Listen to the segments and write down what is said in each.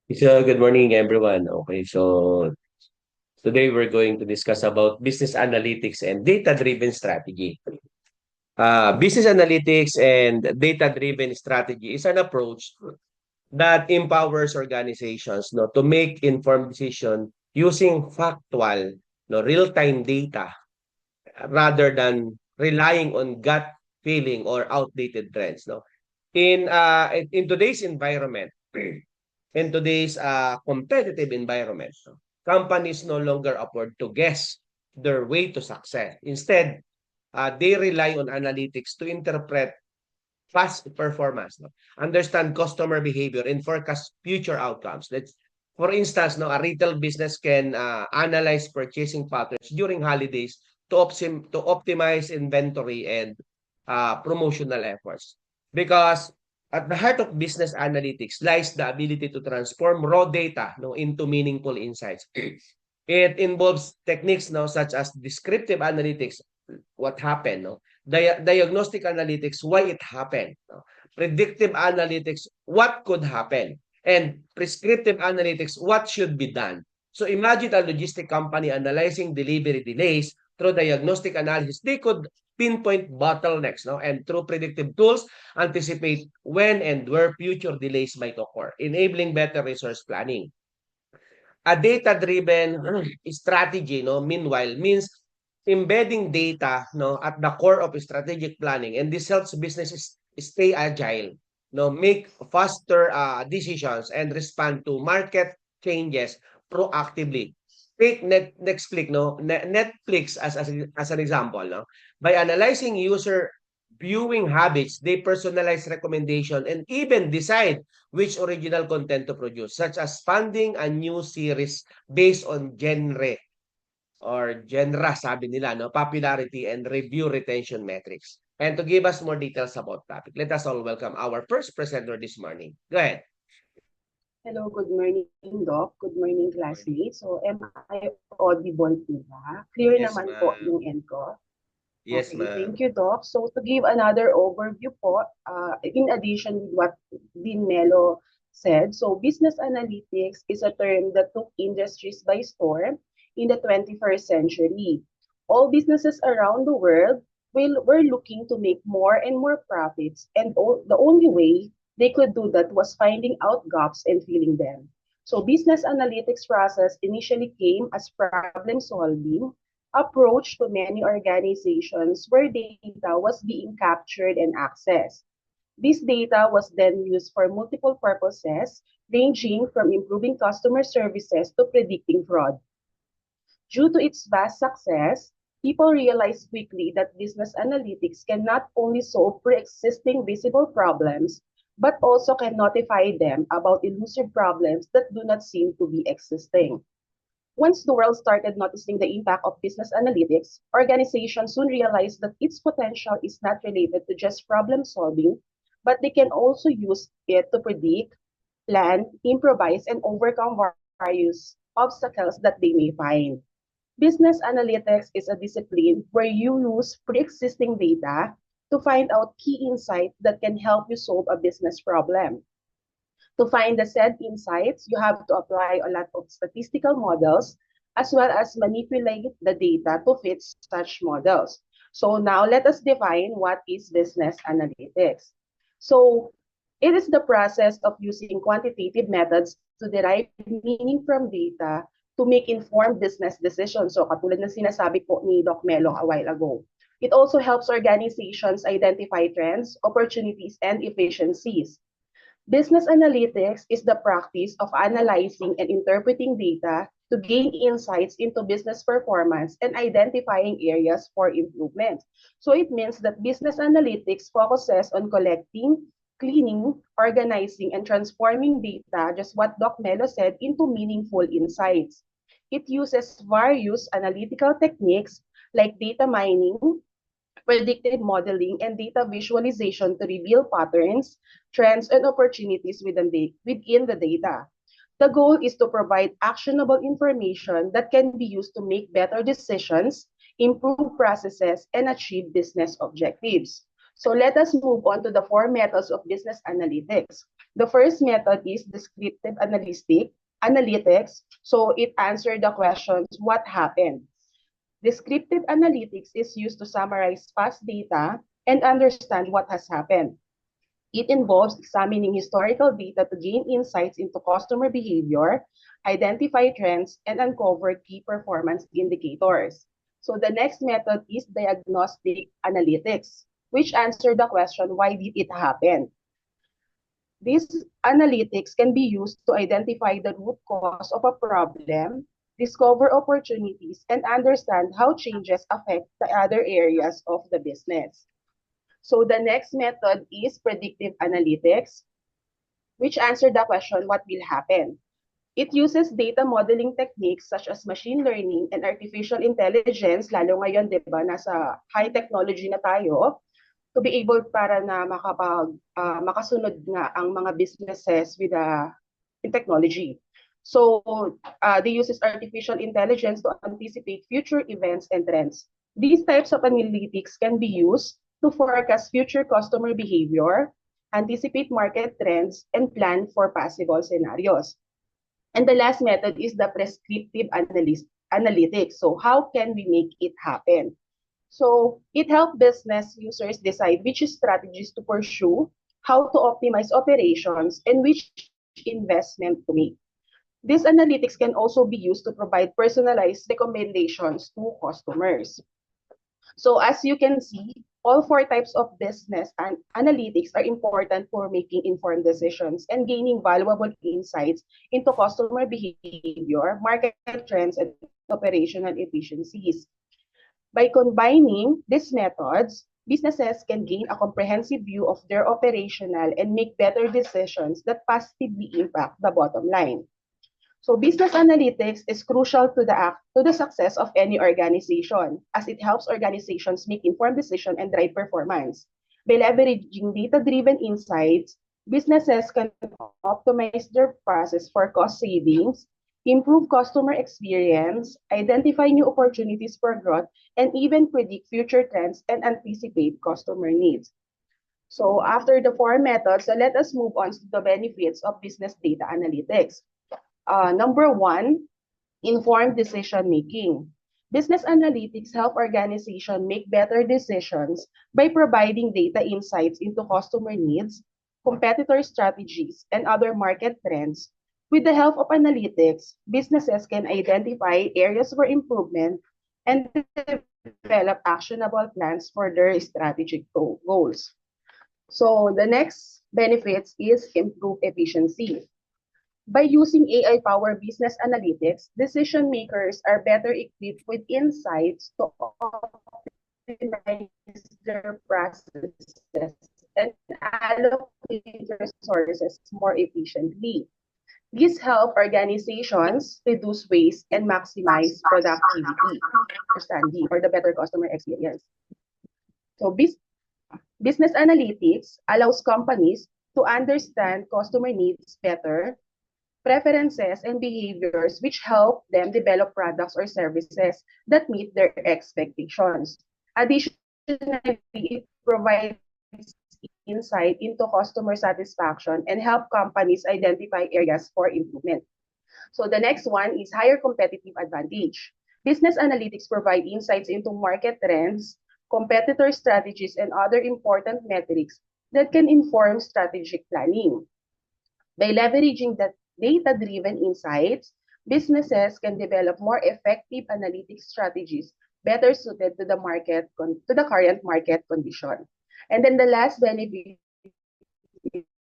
So, good morning, everyone. Okay, so today we're going to discuss about business analytics and data-driven strategy. Business analytics and data-driven strategy is an approach that empowers organizations to make informed decisions using factual, real-time data rather than relying on gut feeling or outdated trends. No? In today's environment, in today's competitive environment, companies no longer afford to guess their way to success. Instead, they rely on analytics to interpret past performance, understand customer behavior, and forecast future outcomes. For instance, a retail business can analyze purchasing patterns during holidays to optimize inventory and promotional efforts. Because at the heart of business analytics lies the ability to transform raw data into meaningful insights. It involves techniques such as descriptive analytics, what happened, diagnostic analytics, why it happened, predictive analytics, what could happen, and prescriptive analytics, what should be done. So imagine a logistic company analyzing delivery delays through diagnostic analysis. They could pinpoint bottlenecks, and through predictive tools, anticipate when and where future delays might occur, enabling better resource planning. A data-driven strategy, meanwhile, means embedding data, at the core of strategic planning, and this helps businesses stay agile, make faster decisions, and respond to market changes proactively. Take Netflix, Netflix as an example, by analyzing user viewing habits, they personalize recommendation and even decide which original content to produce, such as funding a new series based on sabi nila, popularity and review retention metrics. And to give us more details about topic, let us all welcome our first presenter this morning. Go ahead. Hello, good morning, Doc. Good morning, classmates. So, am I audible po ba? Clear Yes, naman po ma'am. yung end ko. Yes, Okay, thank ma'am. you, Doc. So, to give another overview po, in addition with what Dean Melo said, so business analytics is a term that took industries by storm in the 21st century. All businesses around the world were looking to make more and more profits, and the only way they could do that was finding out gaps and filling them. So business analytics process initially came as problem solving approach to many organizations where data was being captured and accessed. This data was then used for multiple purposes, ranging from improving customer services to predicting fraud. Due to its vast success, people realized quickly that business analytics can not only solve pre-existing visible problems, but also can notify them about elusive problems that do not seem to be existing. Once the world started noticing the impact of business analytics, organizations soon realized that its potential is not related to just problem solving, but they can also use it to predict, plan, improvise, and overcome various obstacles that they may find. Business analytics is a discipline where you use pre-existing data to find out key insights that can help you solve a business problem. To find the said insights, you have to apply a lot of statistical models as well as manipulate the data to fit such models. So now let us define what is business analytics. So it is the process of using quantitative methods to derive meaning from data to make informed business decisions. So katulad ng sinasabi po ni Doc Melo a while ago. It also helps organizations identify trends, opportunities, and efficiencies. Business analytics is the practice of analyzing and interpreting data to gain insights into business performance and identifying areas for improvement. So it means that business analytics focuses on collecting, cleaning, organizing, and transforming data, just what Doc Melo said, into meaningful insights. It uses various analytical techniques like data mining, predictive modeling, and data visualization to reveal patterns, trends, and opportunities within the data. The goal is to provide actionable information that can be used to make better decisions, improve processes, and achieve business objectives. So let us move on to the four methods of business analytics. The first method is descriptive analytics. So it answered the questions, what happened? Descriptive analytics is used to summarize past data and understand what has happened. It involves examining historical data to gain insights into customer behavior, identify trends, and uncover key performance indicators. So the next method is diagnostic analytics, which answer the question, why did it happen? These analytics can be used to identify the root cause of a problem, discover opportunities, and understand how changes affect the other areas of the business. So the next method is predictive analytics, which answer the question, what will happen? It uses data modeling techniques such as machine learning and artificial intelligence, lalo ngayon, di ba, nasa high technology na tayo, to be able para na makasunod nga ang mga businesses with in technology. So they uses artificial intelligence to anticipate future events and trends. These types of analytics can be used to forecast future customer behavior, anticipate market trends, and plan for possible scenarios. And the last method is the prescriptive analytics. So how can we make it happen? So it helps business users decide which strategies to pursue, how to optimize operations, and which investment to make. These analytics can also be used to provide personalized recommendations to customers. So as you can see, all four types of business and analytics are important for making informed decisions and gaining valuable insights into customer behavior, market trends, and operational efficiencies. By combining these methods, businesses can gain a comprehensive view of their operational and make better decisions that positively impact the bottom line. So business analytics is crucial to the success of any organization, as it helps organizations make informed decisions and drive performance. By leveraging data-driven insights, businesses can optimize their process for cost savings, improve customer experience, identify new opportunities for growth, and even predict future trends and anticipate customer needs. So after the four methods, let us move on to the benefits of business data analytics. Number one, informed decision making. Business analytics help organizations make better decisions by providing data insights into customer needs, competitor strategies, and other market trends. With the help of analytics, businesses can identify areas for improvement and develop actionable plans for their strategic goals. So the next benefits is improved efficiency. By using AI-powered business analytics, decision makers are better equipped with insights to optimize their processes and allocate resources more efficiently. This helps organizations reduce waste and maximize productivity, understanding, or the better customer experience. So business analytics allows companies to understand customer needs better, preferences, and behaviors, which help them develop products or services that meet their expectations. Additionally, it provides insight into customer satisfaction and help companies identify areas for improvement. So the next one is higher competitive advantage. Business analytics provide insights into market trends, competitor strategies, and other important metrics that can inform strategic planning. By leveraging the data-driven insights, businesses can develop more effective analytics strategies better suited to the current market condition. And then the last benefit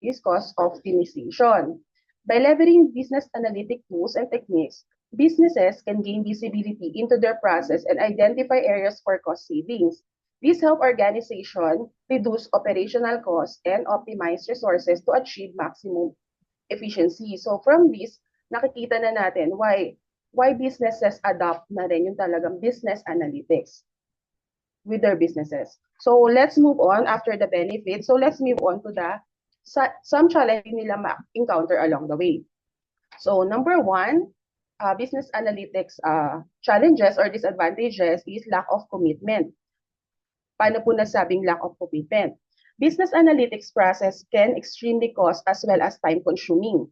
is cost optimization. By leveraging business analytic tools and techniques, businesses can gain visibility into their process and identify areas for cost savings. This helps organizations reduce operational costs and optimize resources to achieve maximum efficiency. So from this, nakikita na natin why businesses adopt na rin yung talagang business analytics with their businesses. So let's move on after the benefits. So let's move on to some challenges nila ma-encounter along the way. So number one, business analytics challenges or disadvantages is lack of commitment. Paano po nasabing lack of commitment? Business analytics process can extremely cost as well as time consuming.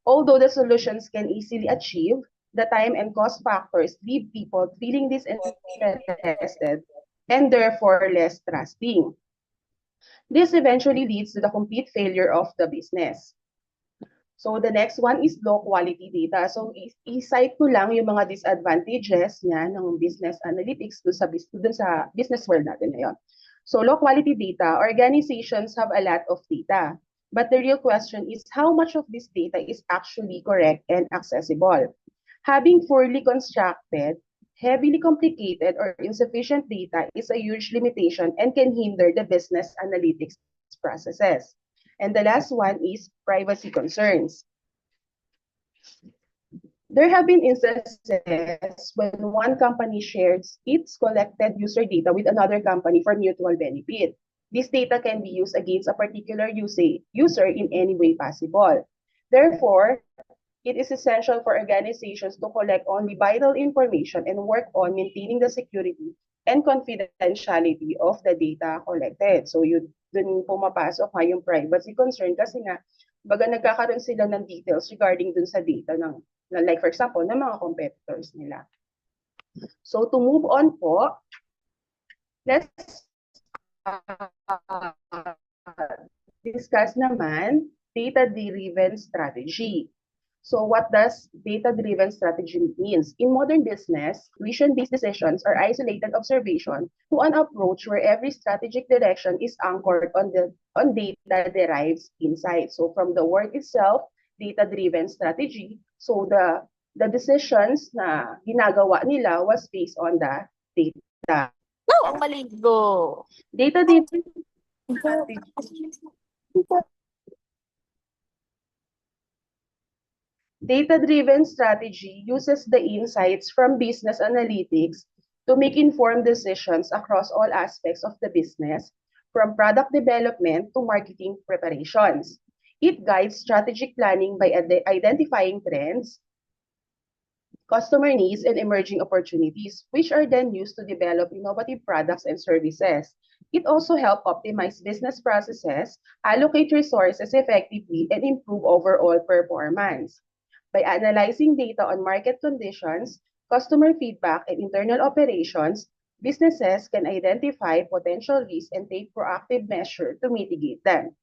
Although the solutions can easily achieve, the time and cost factors leave people feeling disinterested and therefore less trusting. This eventually leads to the complete failure of the business. So the next one is low quality data. So i-cite ko lang yung mga disadvantages niya ng business analytics dun sa business world natin ngayon. So low quality data, organizations have a lot of data. But the real question is how much of this data is actually correct and accessible? Having poorly constructed, heavily complicated, or insufficient data is a huge limitation and can hinder the business analytics processes. And the last one is privacy concerns. There have been instances when one company shares its collected user data with another company for mutual benefit. This data can be used against a particular user in any way possible. Therefore, it is essential for organizations to collect only vital information and work on maintaining the security and confidentiality of the data collected. So dun pumapasok nga yung privacy concern kasi nga baga nagkakaroon sila ng details regarding dun sa data ng like for example ng mga competitors nila. So to move on po, let's discuss naman data-driven strategy. So what does data-driven strategy means? In modern business, vision-based decisions are isolated observation to an approach where every strategic direction is anchored on data derives insight. So from the word itself, data-driven strategy. So the decisions na ginagawa nila was based on the data. No, ang maligo. Data-driven strategy. Data-driven strategy uses the insights from business analytics to make informed decisions across all aspects of the business, from product development to marketing preparations. It guides strategic planning by identifying trends, customer needs, and emerging opportunities, which are then used to develop innovative products and services. It also helps optimize business processes, allocate resources effectively, and improve overall performance. By analyzing data on market conditions, customer feedback, and internal operations, businesses can identify potential risks and take proactive measures to mitigate them.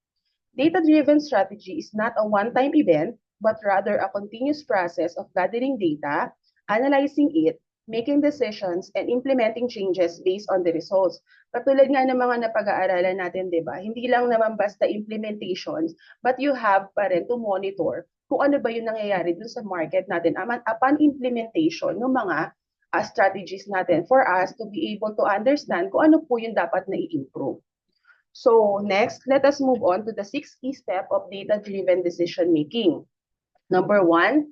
Data-driven strategy is not a one-time event, but rather a continuous process of gathering data, analyzing it, making decisions, and implementing changes based on the results. Katulad nga ng mga napag-aaralan natin, di ba? Hindi lang naman basta implementations, but you have pa rin to monitor kung ano ba yung nangyayari dun sa market natin upon implementation ng mga strategies natin for us to be able to understand kung ano po yung dapat na i-improve. So next, let us move on to the 6th key step of data-driven decision making. Number 1,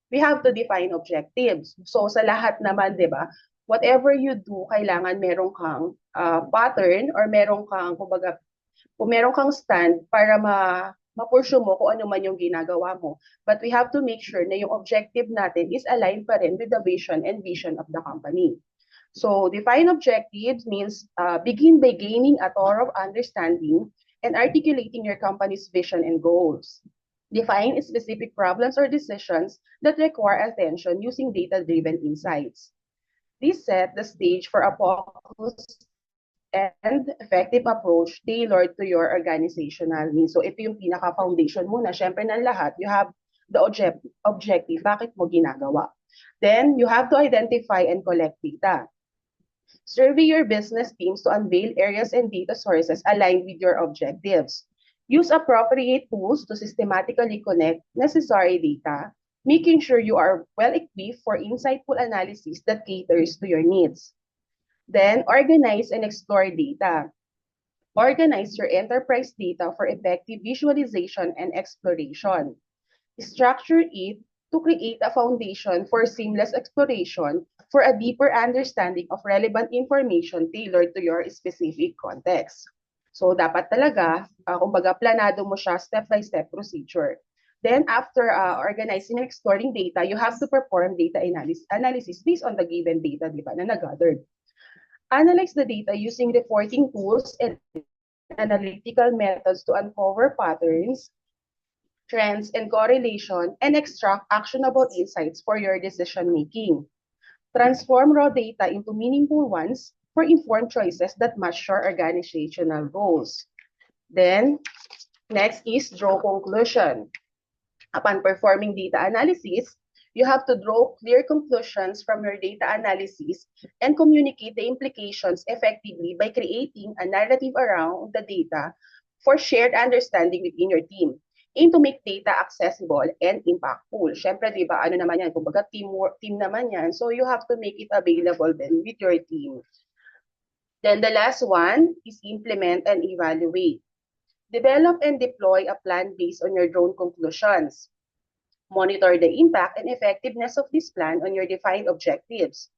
we have to define objectives. So sa lahat naman, di ba, whatever you do, kailangan meron kang pattern or meron kang, kumbaga, kung meron kang stand para ma-pursue mo kung ano man yung ginagawa mo. But we have to make sure na yung objective natin is aligned pa rin with the vision and vision of the company. So define objectives means begin by gaining a thorough understanding and articulating your company's vision and goals. Define specific problems or decisions that require attention using data-driven insights. This set the stage for a focused and effective approach tailored to your organizational needs. So ito yung pinaka-foundation muna. Syempre ng lahat, you have the objective. Bakit mo ginagawa? Then, you have to identify and collect data. Survey your business teams to unveil areas and data sources aligned with your objectives. Use appropriate tools to systematically connect necessary data, making sure you are well-equipped for insightful analysis that caters to your needs. Then, organize and explore data. Organize your enterprise data for effective visualization and exploration. Structure it to create a foundation for seamless exploration for a deeper understanding of relevant information tailored to your specific context. So, dapat talaga, kumbaga, planado mo siya step-by-step procedure. Then, after organizing and exploring data, you have to perform data analysis based on the given data, di ba, na nag-gathered. Analyze the data using reporting tools and analytical methods to uncover patterns, trends, and correlation, and extract actionable insights for your decision making. Transform raw data into meaningful ones for informed choices that match your organizational goals. Then, next is draw conclusion. Upon performing data analysis, you have to draw clear conclusions from your data analysis and communicate the implications effectively by creating a narrative around the data for shared understanding within your team. Aim to make data accessible and impactful. Syempre, di ba, ano naman yan, kumbaga team naman yan, so you have to make it available then with your team. Then the last one is implement and evaluate. Develop and deploy a plan based on your drawn conclusions. Monitor the impact and effectiveness of this plan on your defined objectives.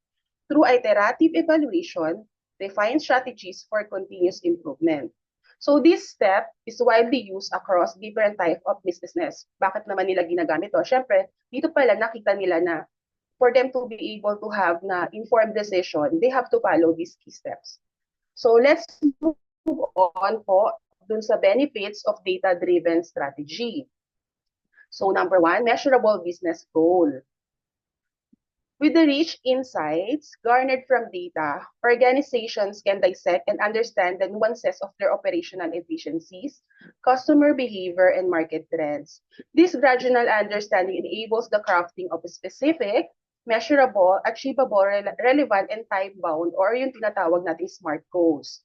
Through iterative evaluation, refine strategies for continuous improvement. So this step is widely used across different type of businesses. Bakit naman nila ginagamit to? Syempre, dito pala nakita nila na for them to be able to have na informed decision, they have to follow these key steps. So let's move on po dun sa benefits of data-driven strategy. So number one, measurable business goal. With the rich insights garnered from data, organizations can dissect and understand the nuances of their operational efficiencies, customer behavior, and market trends. This gradual understanding enables the crafting of a specific, measurable, achievable, relevant, and time-bound or yung tinatawag nating SMART goals.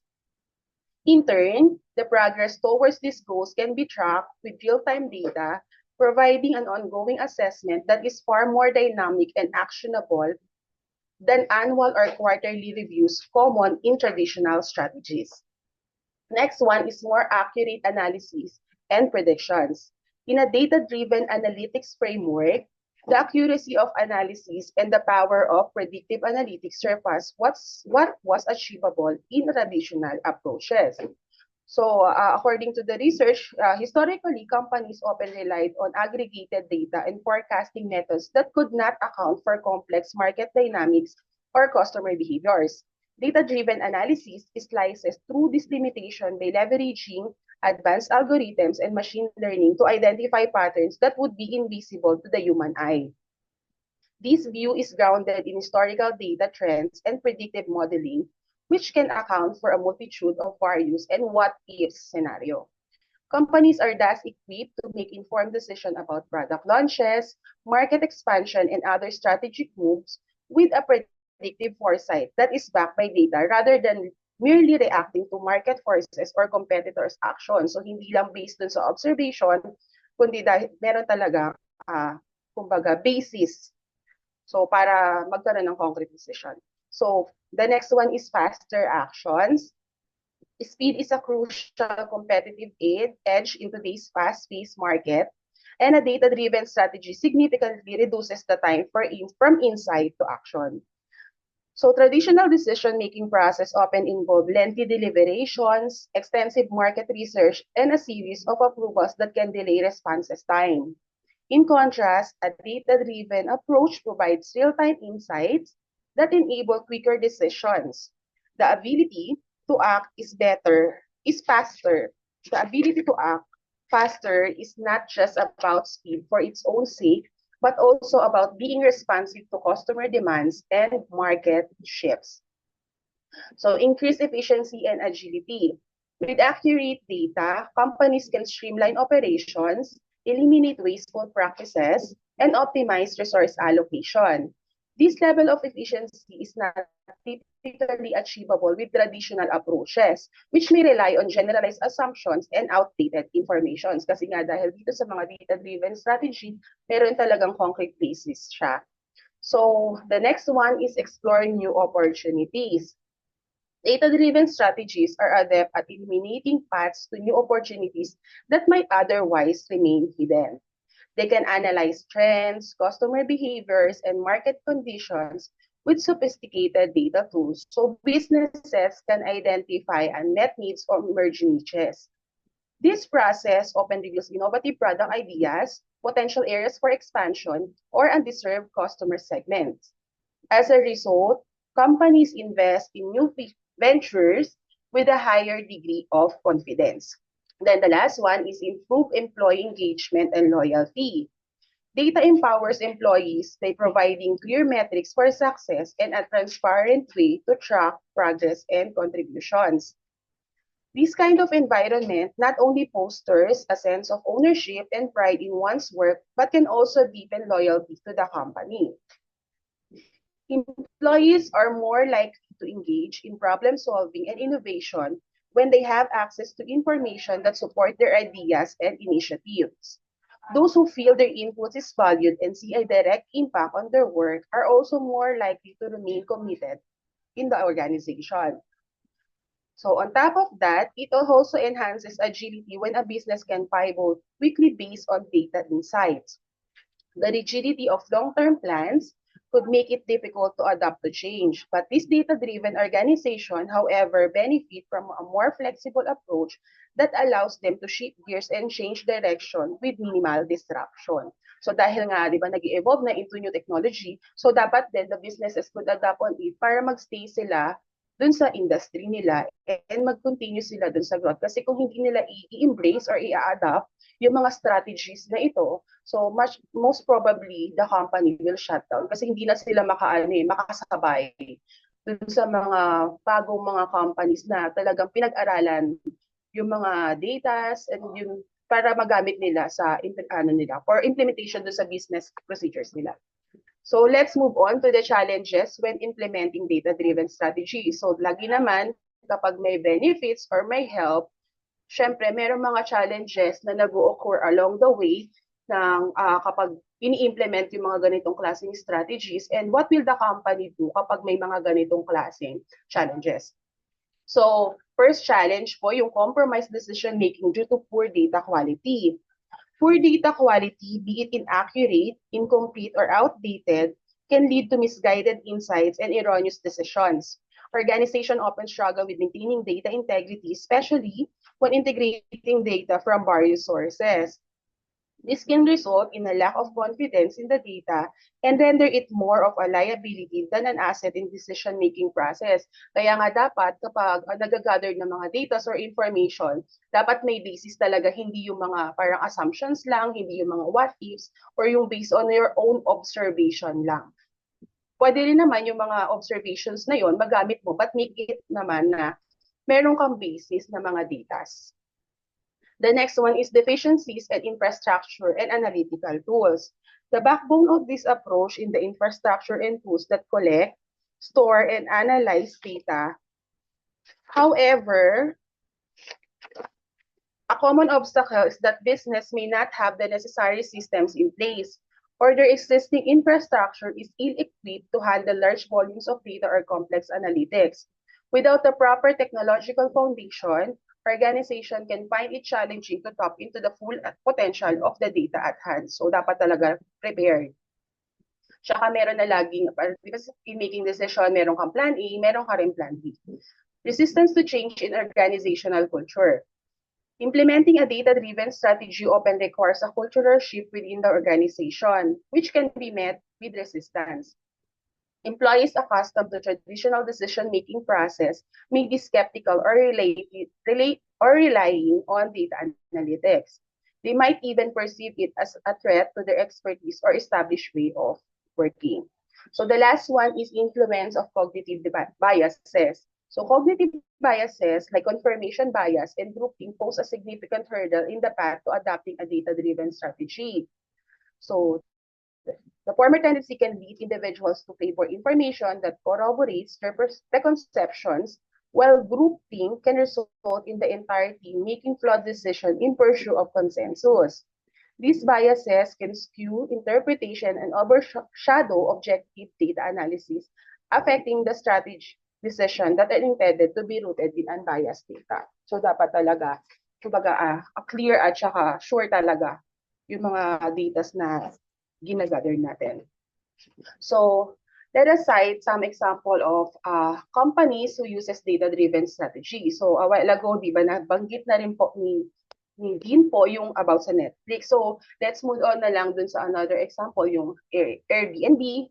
In turn, the progress towards these goals can be tracked with real-time data, providing an ongoing assessment that is far more dynamic and actionable than annual or quarterly reviews common in traditional strategies. Next one is more accurate analysis and predictions. In a data-driven analytics framework, the accuracy of analysis and the power of predictive analytics surpass what was achievable in traditional approaches. So, according to the research, historically, companies often relied on aggregated data and forecasting methods that could not account for complex market dynamics or customer behaviors. Data-driven analysis slices through this limitation by leveraging advanced algorithms and machine learning to identify patterns that would be invisible to the human eye. This view is grounded in historical data trends and predictive modeling, which can account for a multitude of various and what-if scenario. Companies are thus equipped to make informed decisions about product launches, market expansion, and other strategic moves with a predictive foresight that is backed by data rather than merely reacting to market forces or competitors' actions. So, hindi lang based dun sa observation, kundi dahil meron talaga, kumbaga, basis. So, para magkaroon ng concrete decision. So, the next one is faster actions. Speed is a crucial competitive edge in today's fast-paced market, and a data-driven strategy significantly reduces the time from insight to action. So, traditional decision-making process often involve lengthy deliberations, extensive market research, and a series of approvals that can delay responses time. In contrast, a data-driven approach provides real-time insights that enable quicker decisions. The ability to act is faster. The ability to act faster is not just about speed for its own sake, but also about being responsive to customer demands and market shifts. So increase efficiency and agility. With accurate data, companies can streamline operations, eliminate wasteful practices, and optimize resource allocation. This level of efficiency is not typically achievable with traditional approaches, which may rely on generalized assumptions and outdated informations. Kasi nga dahil dito sa mga data-driven strategy, meron talagang concrete basis siya. So the next one is exploring new opportunities. Data-driven strategies are adept at eliminating paths to new opportunities that might otherwise remain hidden. They can analyze trends, customer behaviors, and market conditions with sophisticated data tools so businesses can identify unmet needs or emerging niches. This process often reveals innovative product ideas, potential areas for expansion, or undeserved customer segments. As a result, companies invest in new ventures with a higher degree of confidence. Then the last one is improve employee engagement and loyalty. Data empowers employees by providing clear metrics for success and a transparent way to track progress and contributions. This kind of environment not only fosters a sense of ownership and pride in one's work, but can also deepen loyalty to the company. Employees are more likely to engage in problem solving and innovation when they have access to information that support their ideas and initiatives. Those who feel their input is valued and see a direct impact on their work are also more likely to remain committed in the organization. So on top of that, it also enhances agility when a business can pivot quickly based on data insights. The rigidity of long-term plans could make it difficult to adapt to change, but this data-driven organization, however, benefit from a more flexible approach that allows them to shift gears and change direction with minimal disruption. So dahil nga, di ba, nag-evolve na into new technology, so dapat din the businesses could adapt on it para magstay sila dun sa industry nila and mag-continue sila dun sa growth. Kasi kung hindi nila i-embrace or i-adapt yung mga strategies na ito, so most probably the company will shut down kasi hindi na sila makasabay dun sa mga bagong mga companies na talagang pinag-aralan yung mga datas and yung para magamit nila sa nila for implementation dun sa business procedures nila. So let's move on to the challenges when implementing data-driven strategy. So lagi naman, kapag may benefits or may help, syempre meron mga challenges na nag-occur along the way ng kapag ini-implement yung mga ganitong klaseng strategies and what will the company do kapag may mga ganitong klaseng challenges. So first challenge po yung compromised decision making due to poor data quality. Poor data quality, be it inaccurate, incomplete, or outdated, can lead to misguided insights and erroneous decisions. Organizations often struggle with maintaining data integrity, especially when integrating data from various sources. This can result in a lack of confidence in the data and render it more of a liability than an asset in decision-making process. Kaya nga dapat kapag nag-gather ng mga data or information, dapat may basis talaga, hindi yung mga parang assumptions lang, hindi yung mga what ifs, or yung based on your own observation lang. Pwede rin naman yung mga observations na yon magamit mo, but make it naman na meron kang basis na mga datas. The next one is deficiencies in infrastructure and analytical tools. The backbone of this approach in the infrastructure and tools that collect, store, and analyze data. However, a common obstacle is that business may not have the necessary systems in place, or their existing infrastructure is ill-equipped to handle large volumes of data or complex analytics. Without the proper technological foundation, organization can find it challenging to tap into the full potential of the data at hand. So, dapat talaga prepared. Tsaka meron na laging, because in making decision, meron kang plan A, meron ka rin plan B. Resistance to change in organizational culture. Implementing a data-driven strategy often requires a cultural shift within the organization, which can be met with resistance. Employees accustomed to traditional decision-making process may be skeptical or relying on data analytics. They might even perceive it as a threat to their expertise or established way of working. So the last one is influence of cognitive biases. So cognitive biases like confirmation bias and grouping pose a significant hurdle in the path to adopting a data-driven strategy. So the former tendency can lead individuals to favor information that corroborates their preconceptions, while grouping can result in the entire team making flawed decisions in pursuit of consensus. These biases can skew interpretation and overshadow objective data analysis, affecting the strategy decision that are intended to be rooted in unbiased data. So dapat talaga, kumbaga, clear at saka sure talaga yung mga data na ginagather natin. So, let us cite some example of companies who uses data-driven strategy. So, a while ago, di ba, nabanggit na rin po ni Dean po yung about sa Netflix. So, let's move on na lang dun sa another example, yung Airbnb.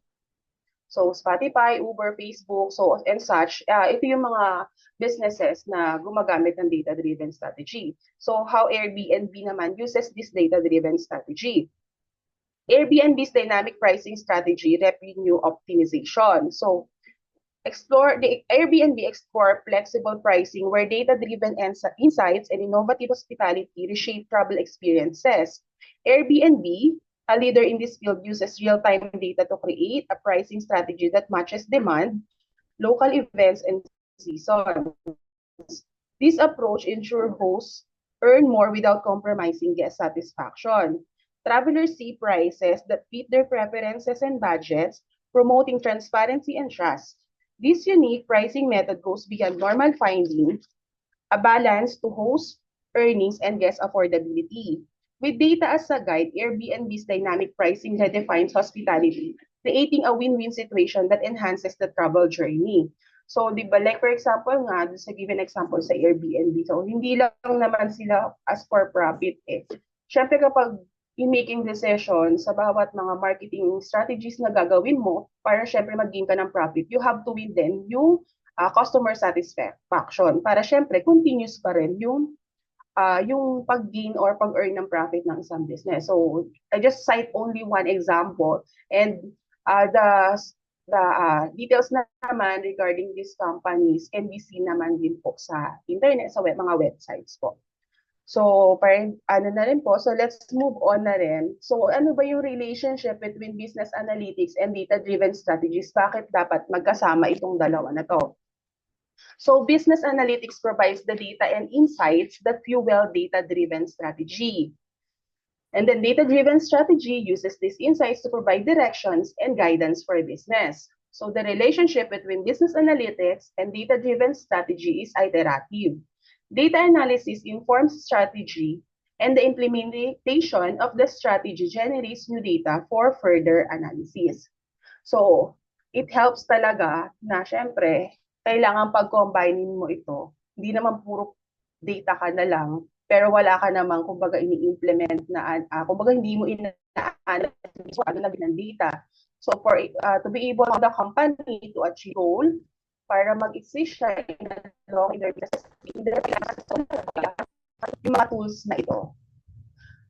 So Spotify, Uber, Facebook, so and such, ito yung mga businesses na gumagamit ng data-driven strategy. So how Airbnb naman uses this data-driven strategy. Airbnb's dynamic pricing strategy, revenue optimization. So the Airbnb explore flexible pricing where data-driven insights and innovative hospitality reshape travel experiences. Airbnb, a leader in this field, uses real-time data to create a pricing strategy that matches demand, local events, and seasons. This approach ensures hosts earn more without compromising guest satisfaction. Travelers see prices that fit their preferences and budgets, promoting transparency and trust. This unique pricing method goes beyond normal finding a balance to host earnings and guest affordability. With data as a guide, Airbnb's dynamic pricing redefines hospitality, creating a win-win situation that enhances the travel journey. So, di ba, like for example nga, sa given example sa Airbnb, so hindi lang naman sila as for profit eh. Siyempre kapag in making decisions sa bawat mga marketing strategies na gagawin mo, para siyempre mag-gain ka ng profit, you have to win din yung customer satisfaction para syempre continuous pa rin yung pag-gain or pag-earn ng profit ng isang business. So I just cite only one example and the details naman regarding these companies can be seen naman din po sa internet, sa mga websites po. So, parang ano na rin po. So, let's move on na rin. So, ano ba yung relationship between business analytics and data-driven strategies? Bakit dapat magkasama itong dalawa na to? So, business analytics provides the data and insights that fuel data-driven strategy. And then data-driven strategy uses these insights to provide directions and guidance for a business. So, the relationship between business analytics and data-driven strategy is iterative. Data analysis informs strategy, and the implementation of the strategy generates new data for further analysis. So, it helps talaga na syempre, kailangan pag-combinein mo ito. Hindi naman puro data ka na lang, pero wala ka namang, kumbaga, ini-implement na, kumbaga, hindi mo ina-analyze so, ano na ng data. So, for to be able for the company to achieve goal, para mag-exist siya in their business, yung mga tools na ito.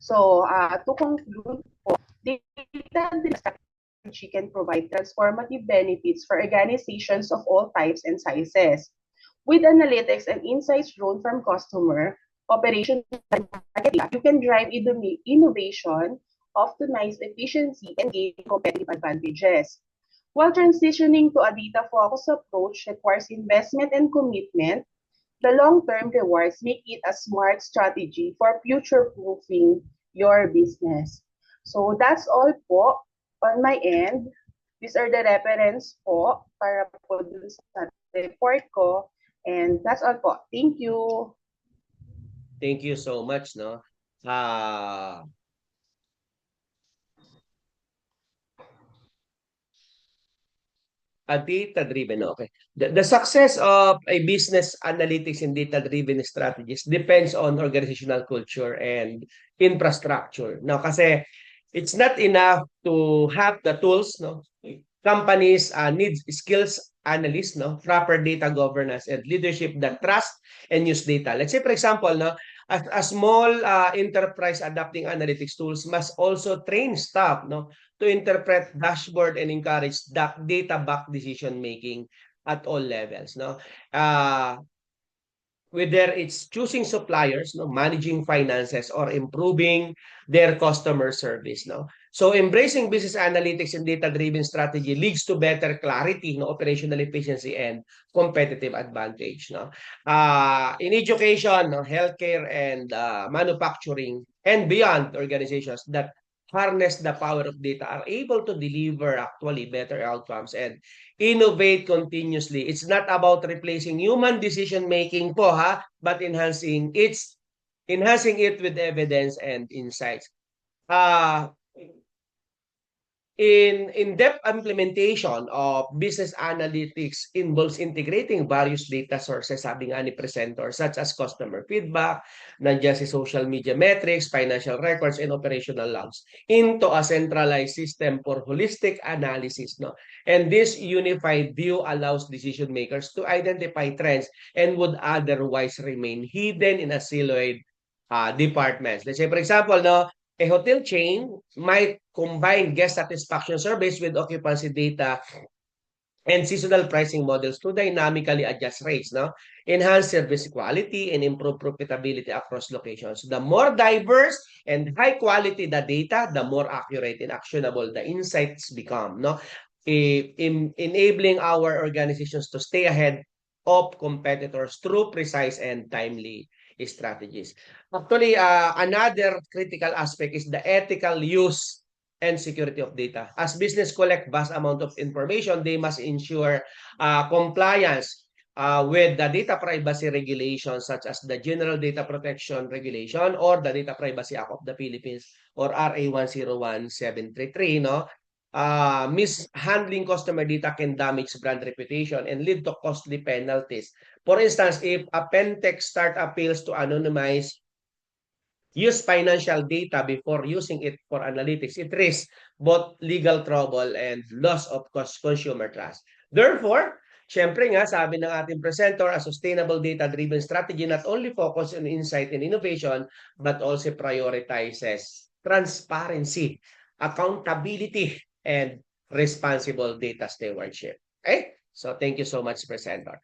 So, to conclude po, data strategy can provide transformative benefits for organizations of all types and sizes. With analytics and insights drawn from customer, operation, you can drive innovation, optimize efficiency, and gain competitive advantages. While transitioning to a data-focused approach requires investment and commitment, the long-term rewards make it a smart strategy for future-proofing your business. So that's all po on my end. These are the reference po para po dun sa report ko. And that's all po. Thank you. Thank you so much, no? Data-driven, okay. The success of a business analytics and data-driven strategies depends on organizational culture and infrastructure. Now, kasi it's not enough to have the tools, no? Companies need skills analysts, no? Proper data governance and leadership that trust and use data. Let's say, for example, no? A small enterprise adopting analytics tools must also train staff, no? To interpret dashboard and encourage data-backed decision-making at all levels, no? Whether it's choosing suppliers, no, managing finances, or improving their customer service, no. So embracing business analytics and data-driven strategy leads to better clarity, no, operational efficiency, and competitive advantage, no. In education, no, healthcare, and manufacturing, and beyond, organizations that harness the power of data are able to deliver actually better outcomes and innovate continuously. It's not about replacing human decision making po but enhancing it with evidence and insights. In-depth implementation of business analytics involves integrating various data sources, sabi nga ni presenter, such as customer feedback, nandiyan si social media metrics, financial records, and operational logs into a centralized system for holistic analysis. No? And this unified view allows decision makers to identify trends and would otherwise remain hidden in a siloed departments. Let's say, for example, no, a hotel chain might combine guest satisfaction surveys with occupancy data and seasonal pricing models to dynamically adjust rates, no? Enhance service quality and improve profitability across locations. The more diverse and high quality the data, the more accurate and actionable the insights become, no? Enabling our organizations to stay ahead of competitors through precise and timely strategies. Actually, another critical aspect is the ethical use and security of data. As business collect vast amount of information, they must ensure compliance with the data privacy regulations such as the General Data Protection Regulation or the Data Privacy Act of the Philippines or RA 101733, no? Mishandling customer data can damage brand reputation and lead to costly penalties. For instance, if a fintech startup fails to anonymize use financial data before using it for analytics, it risks both legal trouble and loss of consumer trust. Therefore, syempre nga, sabi ng ating presenter, a sustainable data-driven strategy not only focus on insight and innovation, but also prioritizes transparency, accountability, and responsible data stewardship. Okay? So, thank you so much, presenter.